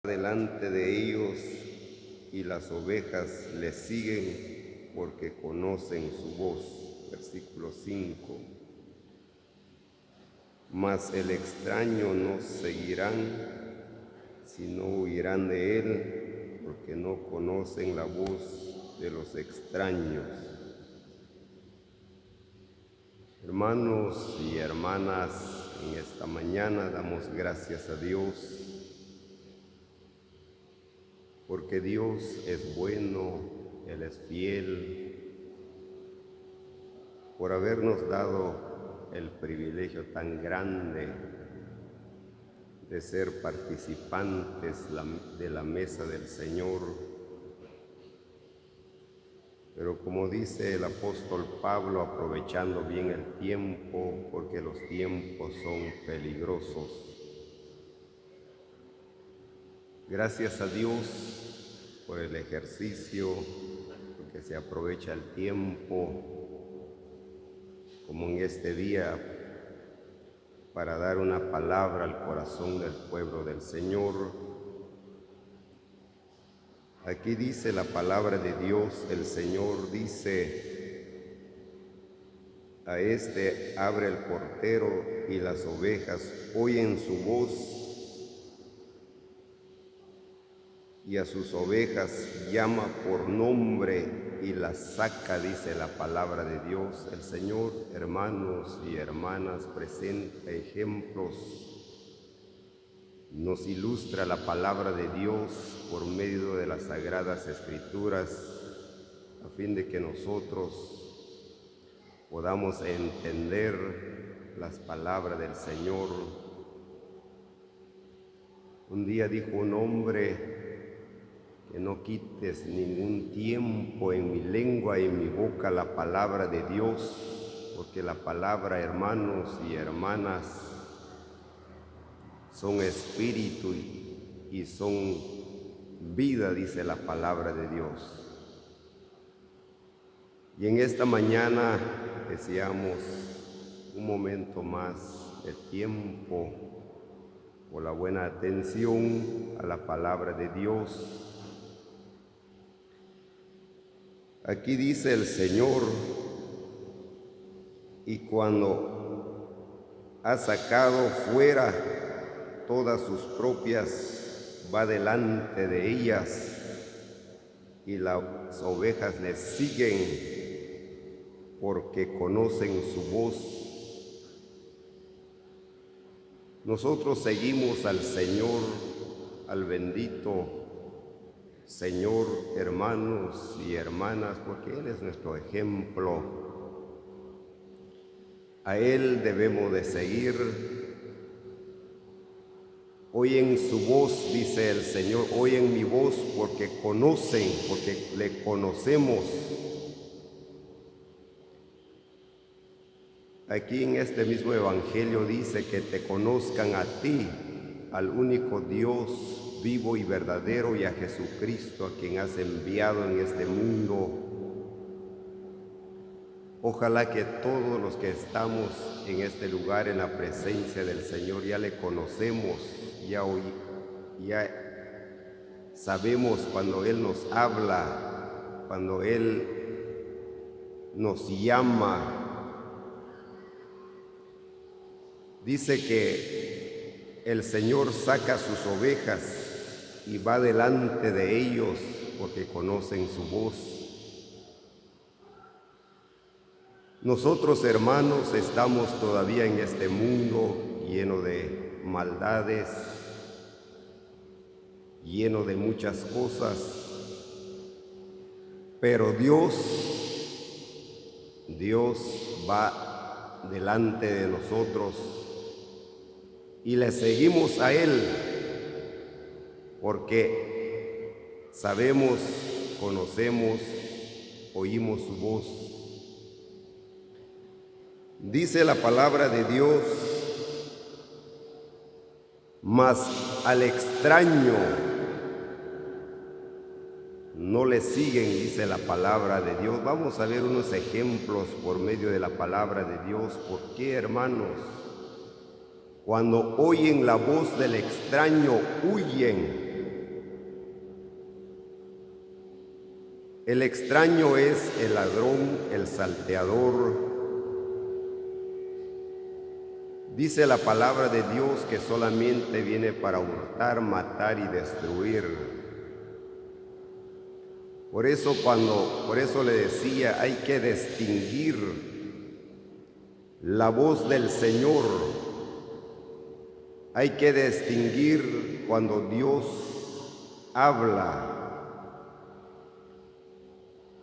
delante de ellos y las ovejas le siguen porque conocen su voz. Versículo 5. Mas el extraño no seguirán, sino huirán de él, porque no conocen la voz de los extraños. Hermanos y hermanas, en esta mañana damos gracias a Dios, porque Dios es bueno, Él es fiel, por habernos dado el privilegio tan grande de ser participantes de la mesa del Señor. Pero como dice el apóstol Pablo, aprovechando bien el tiempo, porque los tiempos son peligrosos. Gracias a Dios por el ejercicio, porque se aprovecha el tiempo, como en este día, para dar una palabra al corazón del pueblo del Señor. Aquí dice la palabra de Dios, el Señor dice: a este abre el portero y las ovejas oyen su voz, y a sus ovejas llama por nombre y las saca, dice la palabra de Dios. El Señor, hermanos y hermanas, presenta ejemplos, nos ilustra la palabra de Dios por medio de las Sagradas Escrituras, a fin de que nosotros podamos entender las palabras del Señor. Un día dijo un hombre: que no quites ningún tiempo en mi lengua y en mi boca la palabra de Dios, porque la palabra, hermanos y hermanas, son espíritu y son vida, dice la palabra de Dios. Y en esta mañana deseamos un momento más de tiempo por la buena atención a la palabra de Dios. Aquí dice el Señor: y cuando ha sacado fuera todas sus propias, va delante de ellas, y las ovejas le siguen porque conocen su voz. Nosotros seguimos al Señor, al bendito Señor, hermanos y hermanas, porque Él es nuestro ejemplo. A Él debemos de seguir. Oyen su voz, dice el Señor, oyen mi voz porque conocen, porque le conocemos. Aquí en este mismo evangelio dice que te conozcan a ti, al único Dios vivo y verdadero, y a Jesucristo, a quien has enviado en este mundo. Ojalá que todos los que estamos en este lugar, en la presencia del Señor, ya le conocemos, ya sabemos cuando Él nos habla, cuando Él nos llama. Dice que el Señor saca sus ovejas y va delante de ellos porque conocen su voz. Nosotros, hermanos, estamos todavía en este mundo lleno de maldades, lleno de muchas cosas, pero Dios va delante de nosotros y le seguimos a Él, porque sabemos, conocemos, oímos su voz. Dice la palabra de Dios: mas al extraño no le siguen, dice la palabra de Dios. Vamos a ver unos ejemplos por medio de la palabra de Dios. ¿Por qué, hermanos? Cuando oyen la voz del extraño, huyen. El extraño es el ladrón, el salteador. Dice la palabra de Dios que solamente viene para hurtar, matar y destruir. Por eso le decía, hay que distinguir la voz del Señor. Hay que distinguir cuando Dios habla.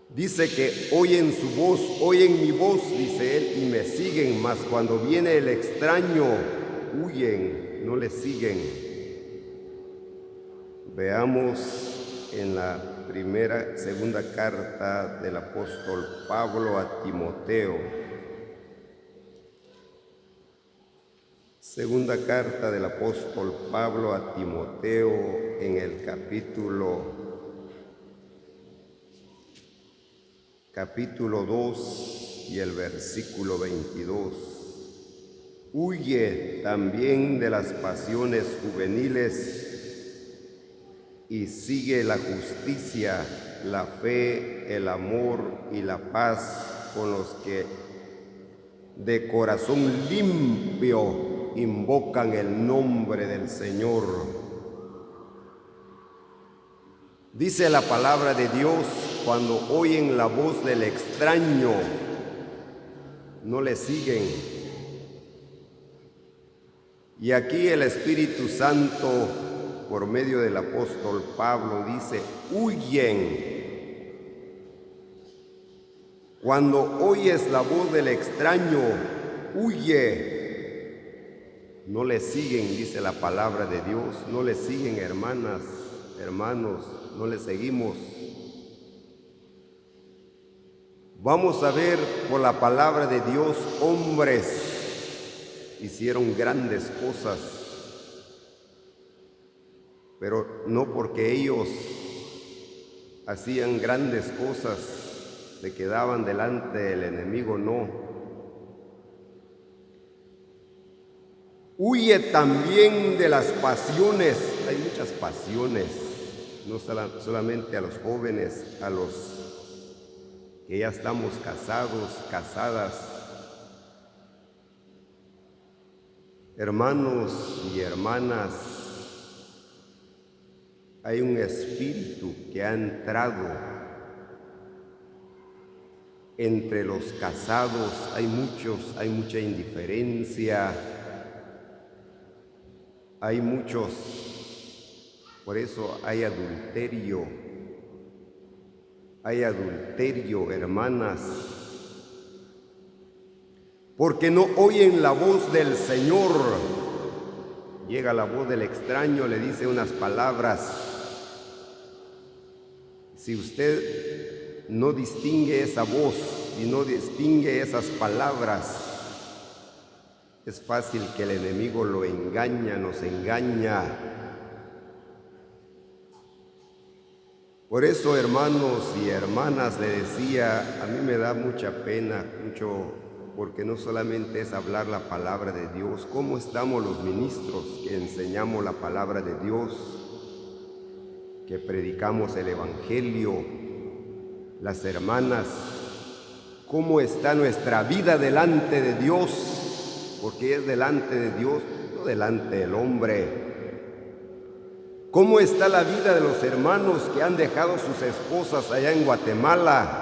Dice que oyen su voz, oyen mi voz, dice él, y me siguen, mas cuando viene el extraño, huyen, no le siguen. Veamos en la segunda carta del apóstol Pablo a Timoteo. Segunda carta del apóstol Pablo a Timoteo en el capítulo 2 y el versículo 22. Huye también de las pasiones juveniles y sigue la justicia, la fe, el amor y la paz con los que de corazón limpio invocan el nombre del Señor. Dice la palabra de Dios, cuando oyen la voz del extraño, no le siguen. Y aquí el Espíritu Santo, por medio del apóstol Pablo, dice, huyen. Cuando oyes la voz del extraño, huye. No le siguen, dice la palabra de Dios, no le siguen, hermanas, hermanos, no le seguimos. Vamos a ver por la palabra de Dios, hombres hicieron grandes cosas, pero no porque ellos hacían grandes cosas se quedaban delante del enemigo, no. Huye también de las pasiones. Hay muchas pasiones, no solamente a los jóvenes, a los que ya estamos casados, casadas. Hermanos y hermanas, hay un espíritu que ha entrado entre los casados. Hay mucha indiferencia, hay muchos, por eso hay adulterio. Hay adulterio, hermanas, porque no oyen la voz del Señor. Llega la voz del extraño, le dice unas palabras. Si usted no distingue esa voz y no distingue esas palabras, es fácil que el enemigo lo engaña, nos engaña. Por eso, hermanos y hermanas, le decía, a mí me da mucha pena, porque no solamente es hablar la palabra de Dios. ¿Cómo estamos los ministros que enseñamos la palabra de Dios, que predicamos el Evangelio? Las hermanas, ¿cómo está nuestra vida delante de Dios? Porque es delante de Dios, no delante del hombre. ¿Cómo está la vida de los hermanos que han dejado sus esposas allá en Guatemala?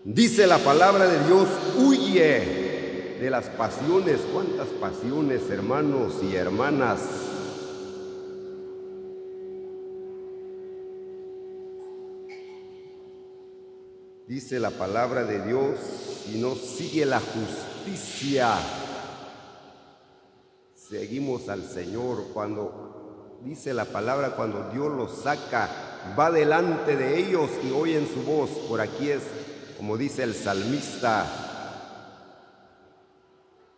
Dice la palabra de Dios, huye de las pasiones. ¿Cuántas pasiones, hermanos y hermanas? Dice la palabra de Dios, si no sigue la justicia, seguimos al Señor. Cuando dice la palabra, cuando Dios los saca, va delante de ellos y oyen su voz. Por aquí es, como dice el salmista,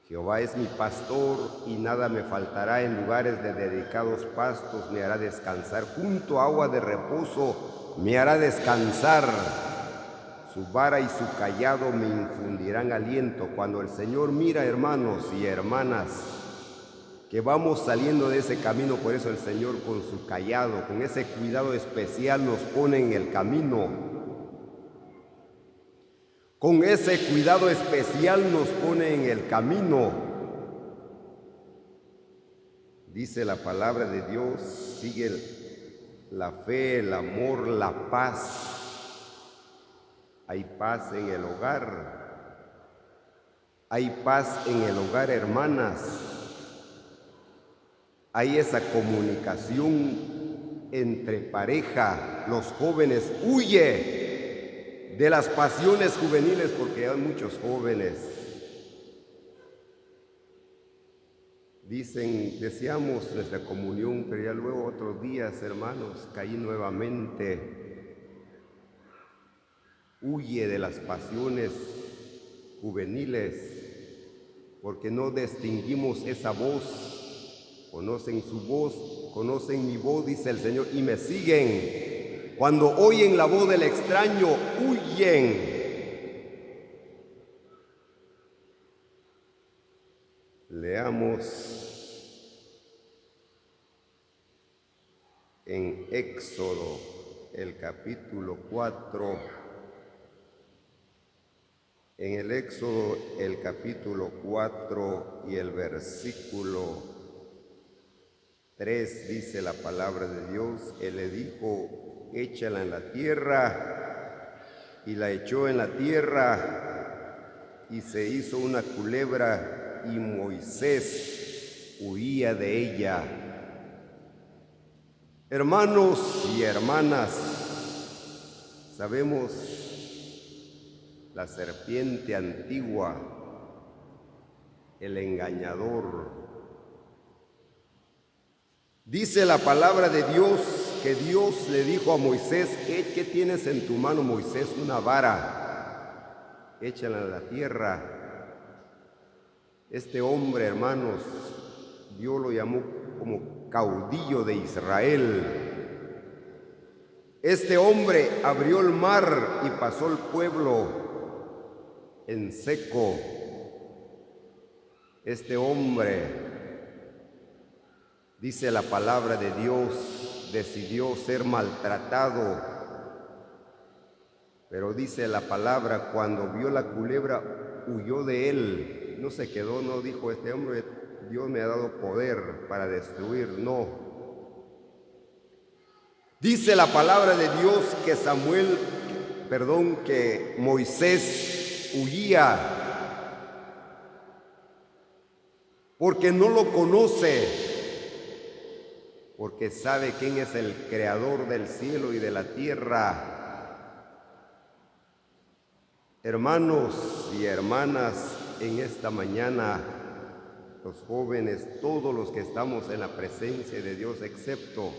Jehová es mi pastor y nada me faltará. En lugares de dedicados pastos me hará descansar, junto a agua de reposo me hará descansar. Su vara y su cayado me infundirán aliento. Cuando el Señor mira, hermanos y hermanas, que vamos saliendo de ese camino. Por eso el Señor con su cayado, con ese cuidado especial nos pone en el camino. Con ese cuidado especial nos pone en el camino. Dice la palabra de Dios, sigue la fe, el amor, la paz. Hay paz en el hogar. Hay paz en el hogar, hermanas. Hay esa comunicación entre pareja. Los jóvenes, huye de las pasiones juveniles, porque hay muchos jóvenes. Deseamos nuestra comunión, pero ya luego otros días, hermanos, caí nuevamente. Huye de las pasiones juveniles, porque no distinguimos esa voz. Conocen su voz, conocen mi voz, dice el Señor, y me siguen. Cuando oyen la voz del extraño, huyen. Leamos en Éxodo el capítulo 4. En el Éxodo el capítulo 4 y el versículo 3 dice la palabra de Dios. Él le dijo, échala en la tierra, y la echó en la tierra, y se hizo una culebra, y Moisés huía de ella. Hermanos y hermanas, sabemos la serpiente antigua, el engañador. Dice la palabra de Dios que Dios le dijo a Moisés, ¿qué tienes en tu mano, Moisés? Una vara, échala a la tierra. Este hombre, hermanos, Dios lo llamó como caudillo de Israel. Este hombre abrió el mar y pasó el pueblo en seco. Este hombre, dice la palabra de Dios, decidió ser maltratado. Pero dice la palabra, cuando vio la culebra, huyó de él. No se quedó, no dijo, este hombre, Dios me ha dado poder para destruir, no. Dice la palabra de Dios que que Moisés huía, porque no lo conoce, porque sabe quién es el creador del cielo y de la tierra. Hermanos y hermanas, en esta mañana, los jóvenes, todos los que estamos en la presencia de Dios, excepto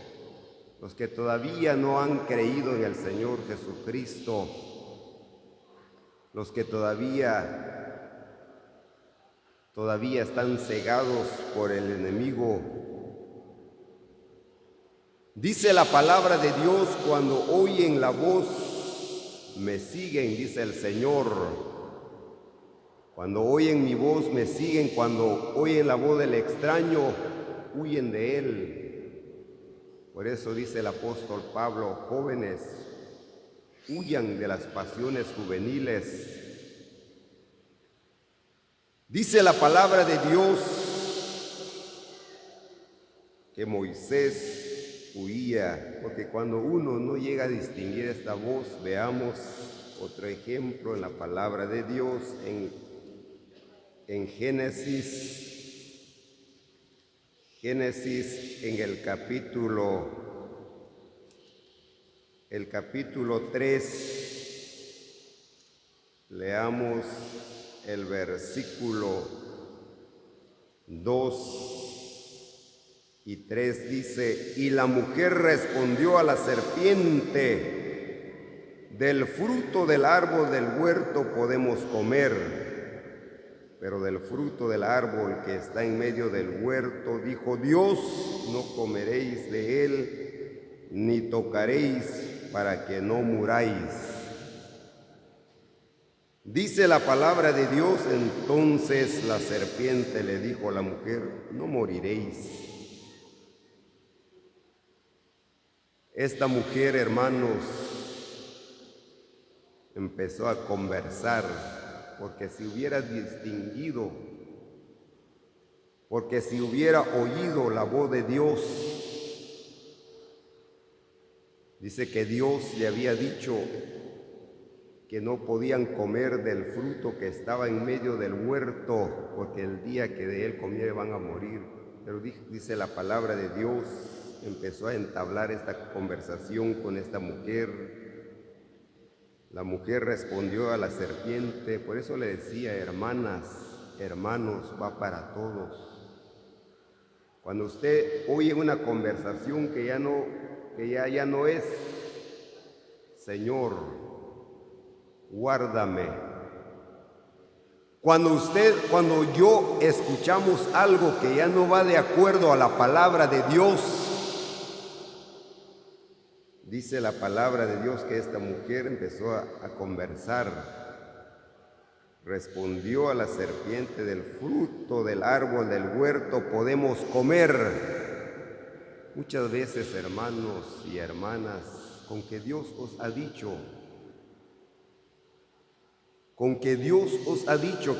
los que todavía no han creído en el Señor Jesucristo, los que todavía están cegados por el enemigo. Dice la palabra de Dios, cuando oyen la voz, me siguen, dice el Señor. Cuando oyen mi voz, me siguen. Cuando oyen la voz del extraño, huyen de él. Por eso dice el apóstol Pablo, jóvenes, huyan de las pasiones juveniles. Dice la palabra de Dios que Moisés huía, porque cuando uno no llega a distinguir esta voz, veamos otro ejemplo en la palabra de Dios, en Génesis en el capítulo 3, leamos el versículo 2 y 3, dice, y la mujer respondió a la serpiente, del fruto del árbol del huerto podemos comer, pero del fruto del árbol que está en medio del huerto, dijo Dios, no comeréis de él, ni tocaréis para que no muráis. Dice la palabra de Dios, entonces la serpiente le dijo a la mujer, no moriréis. Esta mujer, hermanos, empezó a conversar, porque si hubiera distinguido, porque si hubiera oído la voz de Dios, dice que Dios le había dicho que no podían comer del fruto que estaba en medio del huerto, porque el día que de él comieran van a morir. Pero dice la palabra de Dios, empezó a entablar esta conversación con esta mujer. La mujer respondió a la serpiente, por eso le decía, hermanas, hermanos, va para todos. Cuando usted oye una conversación que ya no es, Señor, guárdame. Cuando yo escuchamos algo que ya no va de acuerdo a la palabra de Dios, dice la palabra de Dios que esta mujer empezó a conversar. Respondió a la serpiente, del fruto del árbol del huerto podemos comer. Muchas veces, hermanos y hermanas, con que Dios os ha dicho,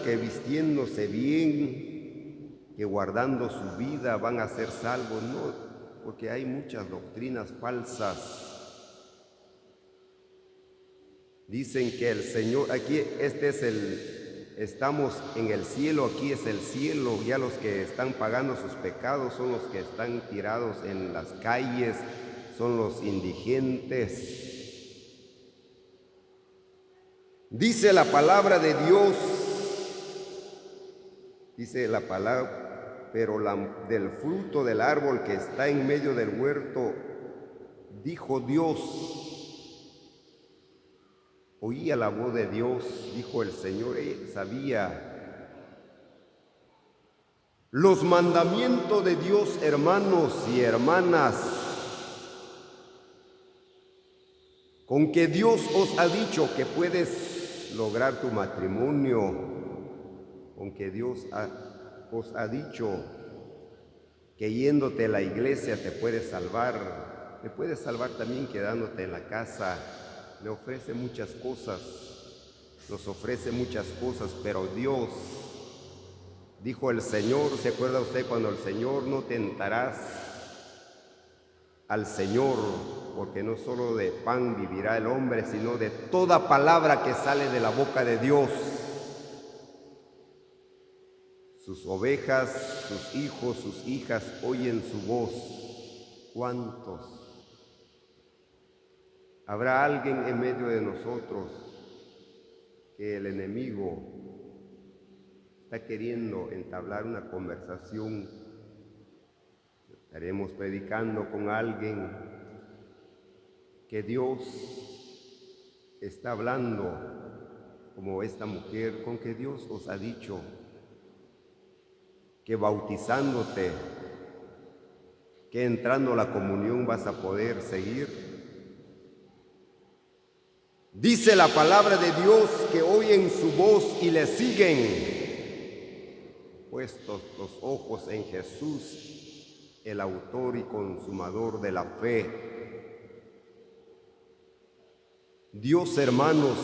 que vistiéndose bien, que guardando su vida van a ser salvos, no, porque hay muchas doctrinas falsas. Dicen que el Señor, aquí estamos en el cielo, aquí es el cielo, ya los que están pagando sus pecados son los que están tirados en las calles, son los indigentes. Dice la palabra de Dios, pero del fruto del árbol que está en medio del huerto, dijo Dios, oía la voz de Dios, dijo el Señor, sabía los mandamientos de Dios, hermanos y hermanas, con que Dios os ha dicho que puedes lograr tu matrimonio, con que Dios os ha dicho que yéndote a la iglesia te puedes salvar también quedándote en la casa. Le ofrece muchas cosas, nos ofrece muchas cosas, pero Dios, dijo el Señor, ¿se acuerda usted cuando el Señor no tentarás al Señor? Porque no solo de pan vivirá el hombre, sino de toda palabra que sale de la boca de Dios. Sus ovejas, sus hijos, sus hijas oyen su voz. ¿Cuántos? Habrá alguien en medio de nosotros que el enemigo está queriendo entablar una conversación. Estaremos predicando con alguien que Dios está hablando, como esta mujer, con que Dios os ha dicho que bautizándote, que entrando a la comunión vas a poder seguir. Dice la palabra de Dios que oyen su voz y le siguen, puestos los ojos en Jesús, el autor y consumador de la fe. Dios, hermanos,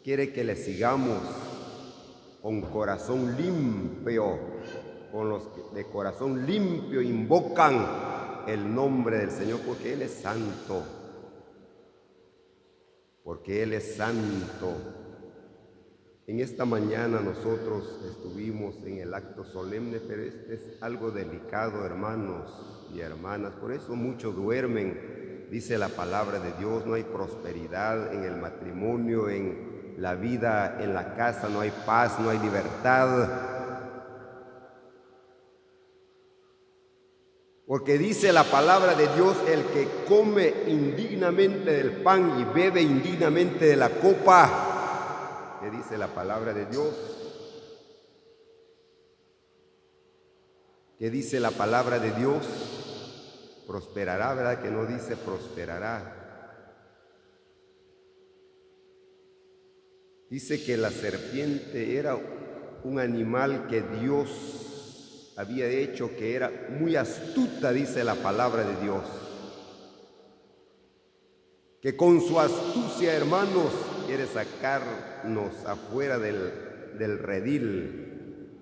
quiere que le sigamos con corazón limpio, con los que de corazón limpio invocan el nombre del Señor, porque Él es santo. Porque Él es santo. En esta mañana nosotros estuvimos en el acto solemne, pero este es algo delicado, hermanos y hermanas. Por eso muchos duermen. Dice la palabra de Dios, no hay prosperidad en el matrimonio, en la vida, en la casa, no hay paz, no hay libertad. Porque dice la palabra de Dios, el que come indignamente del pan y bebe indignamente de la copa, que dice la palabra de Dios, que dice la palabra de Dios, prosperará, ¿verdad? Que no dice prosperará. Dice que la serpiente era un animal que Dios había hecho que era muy astuta, dice la palabra de Dios. Que con su astucia, hermanos, quiere sacarnos afuera del redil.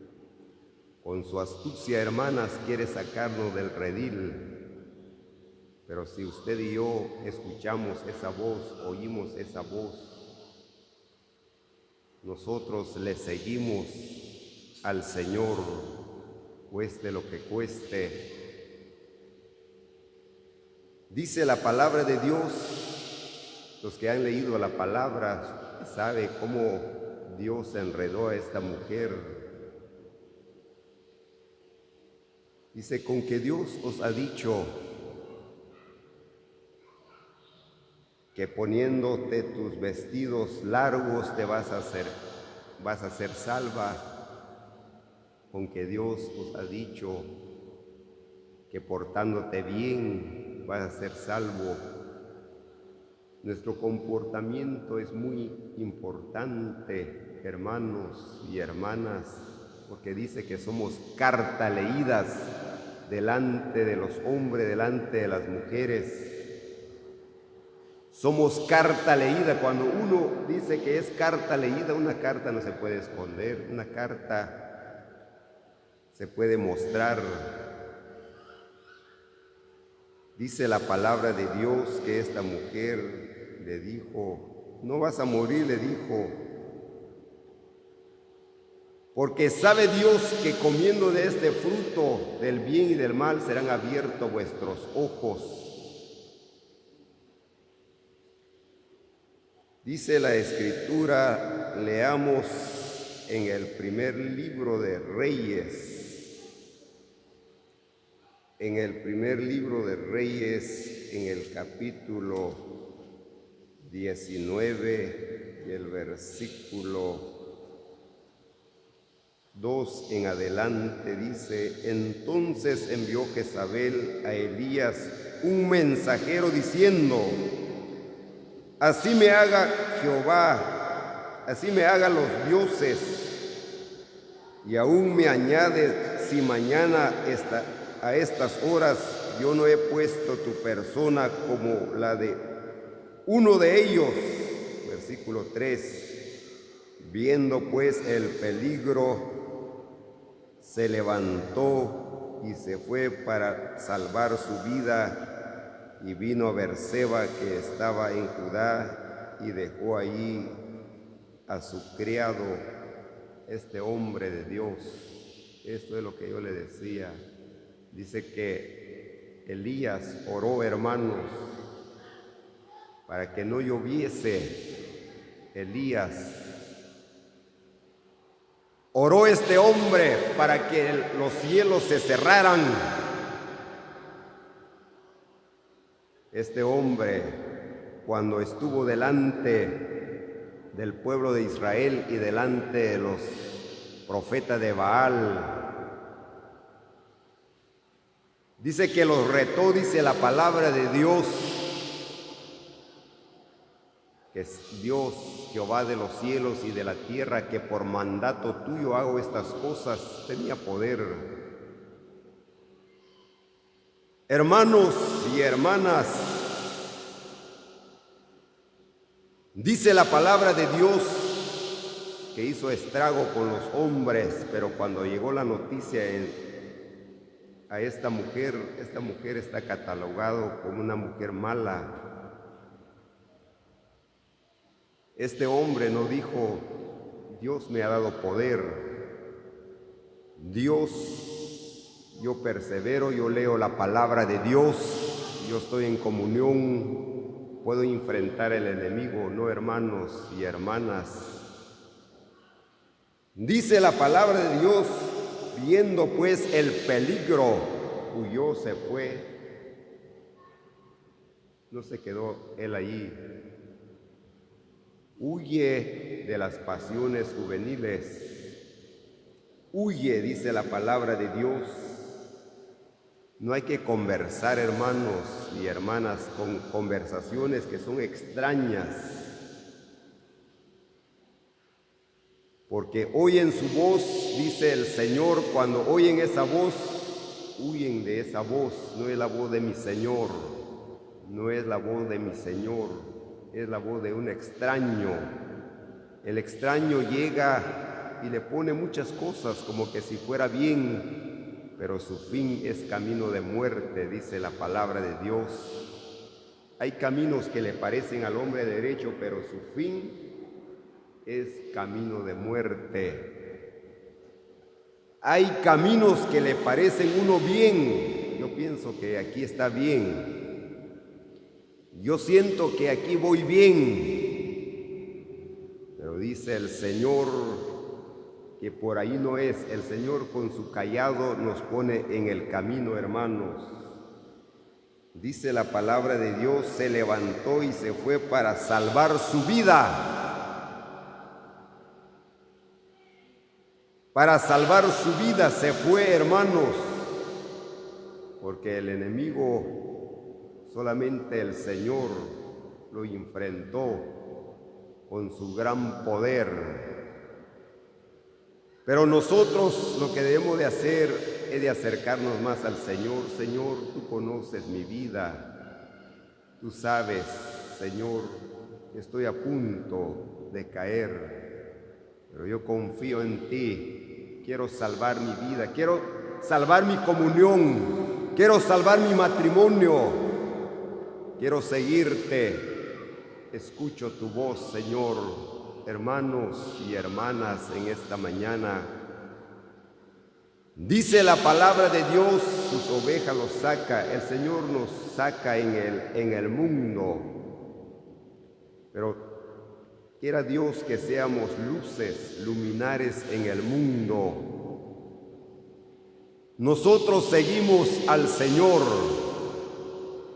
Con su astucia, hermanas, quiere sacarnos del redil. Pero si usted y yo escuchamos esa voz, oímos esa voz, nosotros le seguimos al Señor, cueste lo que cueste. Dice la palabra de Dios, los que han leído la palabra, sabe cómo Dios enredó a esta mujer. Dice, con que Dios os ha dicho que poniéndote tus vestidos largos te vas a ser salva, con que Dios os ha dicho que portándote bien vas a ser salvo. Nuestro comportamiento es muy importante, hermanos y hermanas, porque dice que somos carta leídas delante de los hombres, delante de las mujeres. Somos carta leída. Cuando uno dice que es carta leída, una carta no se puede esconder, una carta se puede mostrar. Dice la palabra de Dios que esta mujer le dijo, no vas a morir, le dijo, porque sabe Dios que comiendo de este fruto del bien y del mal serán abiertos vuestros ojos. Dice la Escritura, leamos en el primer libro de Reyes, en el capítulo 19 y el versículo 2 en adelante, dice, entonces envió Jezabel a Elías un mensajero diciendo, así me haga Jehová, así me hagan los dioses, y aún me añade, si mañana a estas horas yo no he puesto tu persona como la de uno de ellos. Versículo 3. Viendo pues el peligro, se levantó y se fue para salvar su vida y vino a Berseba, que estaba en Judá, y dejó allí a su criado, este hombre de Dios. Esto es lo que yo le decía. Dice que Elías oró, hermanos, para que no lloviese. Elías oró este hombre para que los cielos se cerraran. Este hombre, cuando estuvo delante del pueblo de Israel y delante de los profetas de Baal, dice que los retó, dice la palabra de Dios, que es Dios, Jehová de los cielos y de la tierra, que por mandato tuyo hago estas cosas. Tenía poder. Hermanos y hermanas, dice la palabra de Dios que hizo estrago con los hombres, pero cuando llegó la noticia a esta mujer está catalogado como una mujer mala. Este hombre no dijo, Dios me ha dado poder, Dios, yo persevero, yo leo la palabra de Dios, yo estoy en comunión, puedo enfrentar al enemigo. No, hermanos y hermanas. Dice la palabra de Dios, viendo pues el peligro, huyó, se fue. No se quedó él allí. Huye de las pasiones juveniles. Huye, dice la palabra de Dios. No hay que conversar, hermanos y hermanas, con conversaciones que son extrañas. porque oyen su voz, dice el Señor. Cuando oyen esa voz, huyen de esa voz. No es la voz de mi Señor, no es la voz de mi Señor, es la voz de un extraño. El extraño llega y le pone muchas cosas como que si fuera bien, pero su fin es camino de muerte, dice la palabra de Dios. Hay caminos que le parecen al hombre derecho, pero su fin es camino de muerte. Hay caminos que le parecen uno bien. Yo pienso que aquí está bien. Yo siento que aquí voy bien. Pero dice el Señor que por ahí no es. El Señor con su cayado nos pone en el camino, hermanos. Dice la palabra de Dios, se levantó y se fue para salvar su vida. Para salvar su vida se fue, hermanos, porque el enemigo, solamente el Señor lo enfrentó con su gran poder. Pero nosotros lo que debemos de hacer es de acercarnos más al Señor. Señor, tú conoces mi vida, tú sabes, Señor, que estoy a punto de caer, pero yo confío en ti. Quiero salvar mi vida, quiero salvar mi comunión, quiero salvar mi matrimonio, quiero seguirte. Escucho tu voz, Señor. Hermanos y hermanas, en esta mañana, dice la palabra de Dios, sus ovejas los saca. El Señor nos saca en el mundo, pero quiera Dios que seamos luces, luminares en el mundo. Nosotros seguimos al Señor.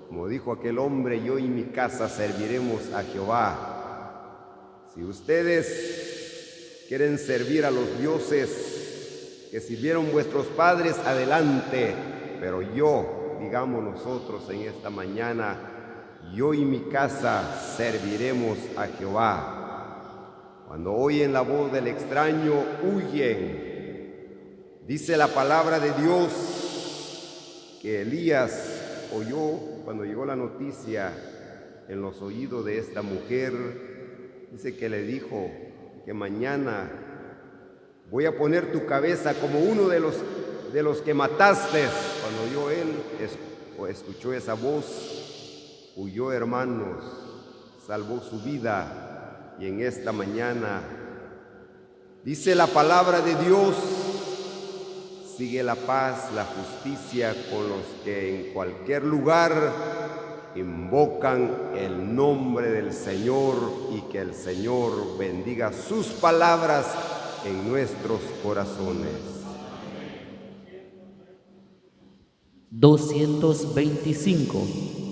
Como dijo aquel hombre, yo y mi casa serviremos a Jehová. Si ustedes quieren servir a los dioses que sirvieron vuestros padres, adelante. Pero yo, digamos nosotros en esta mañana, yo y mi casa serviremos a Jehová. Cuando oyen la voz del extraño, huyen. Dice la palabra de Dios que Elías oyó cuando llegó la noticia en los oídos de esta mujer. Dice que le dijo que mañana voy a poner tu cabeza como uno de los que mataste. Cuando oyó él, escuchó esa voz, huyó, hermanos, salvó su vida. Y en esta mañana, dice la palabra de Dios, sigue la paz, la justicia con los que en cualquier lugar invocan el nombre del Señor, y que el Señor bendiga sus palabras en nuestros corazones. 225.